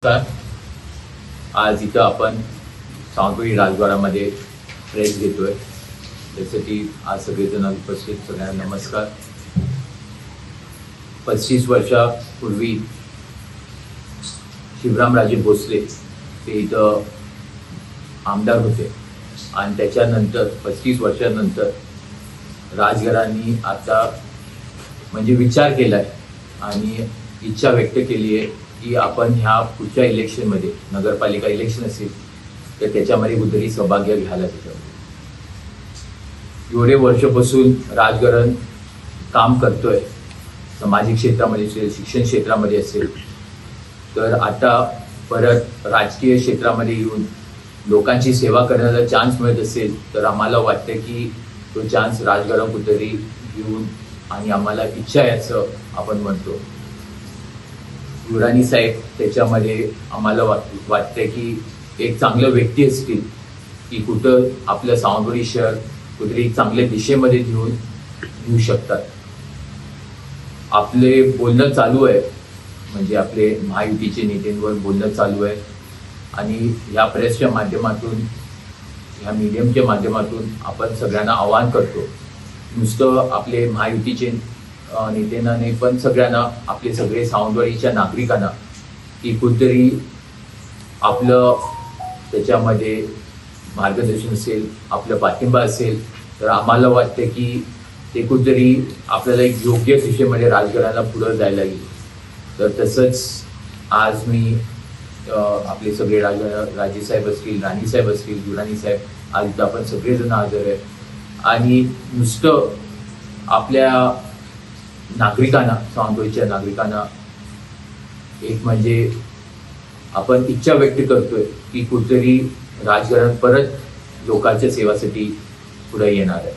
आज इथं आपण सावंतवाडी राजवाड्यामध्ये प्रेस घेतोय. त्यासाठी आज सगळेजण उपस्थित, सगळ्यांना नमस्कार. 35 वर्षापूर्वी शिवरामराजे भोसले ते इथं आमदार होते आणि त्याच्यानंतर 35 वर्षानंतर राजघरांनी आता म्हणजे विचार केलाय आणि इच्छा व्यक्त केली आहे की आपण ह्या पुढच्या इलेक्शनमध्ये, नगरपालिका इलेक्शन असेल तर त्याच्यामध्ये कुठेतरी सहभाग्य घ्यायला त्याच्यामध्ये. एवढे वर्षापासून राजघरान काम करतोय, सामाजिक क्षेत्रामध्ये असेल, शिक्षण क्षेत्रामध्ये असेल, तर आता परत राजकीय क्षेत्रामध्ये येऊन लोकांची सेवा करण्याचा चान्स मिळत असेल तर आम्हाला वाटतं की तो चान्स राजघरान कुठेतरी घेऊन, आणि आम्हाला इच्छा आहे असं आपण म्हणतो. युवराणी साहेब त्याच्यामध्ये आम्हाला वाटतंय की एक चांगलं व्यक्ती असतील की कुठं आपलं सावंतवाडी शहर कुठेतरी चांगल्या दिशेमध्ये घेऊ शकतात. आपले बोलणं चालू आहे, म्हणजे आपले महायुतीचे नेत्यांवर बोलणं चालू आहे आणि या प्रेसच्या माध्यमातून, ह्या मीडियमच्या माध्यमातून आपण सगळ्यांना आवाहन करतो, नुसतं आपले महायुतीचे नेत्यांना नाही पण सगळ्यांना, आपले सगळे सावंतवाडीच्या नागरिकांना, की कुठेतरी आपलं त्याच्यामध्ये मार्गदर्शन असेल, आपलं पाठिंबा असेल तर आम्हाला वाटतं की ते कुठेतरी आपल्याला एक योग्य दिशेमध्ये राजघराला पुढं जायला येईल. तर तसंच आज मी आपले सगळे राजेसाहेब असतील, राणीसाहेब असतील, युवराणी साहेब, आज इथं आपण सगळेजण हजर आहे आणि नुसतं आपल्या नागरिकांना, सावंतवाडीच्या नागरिकांना एक म्हणजे आपण इच्छा व्यक्त करतोय की कुठेतरी राजघरान परत लोकांच्या सेवासाठी पुढे येणार आहे.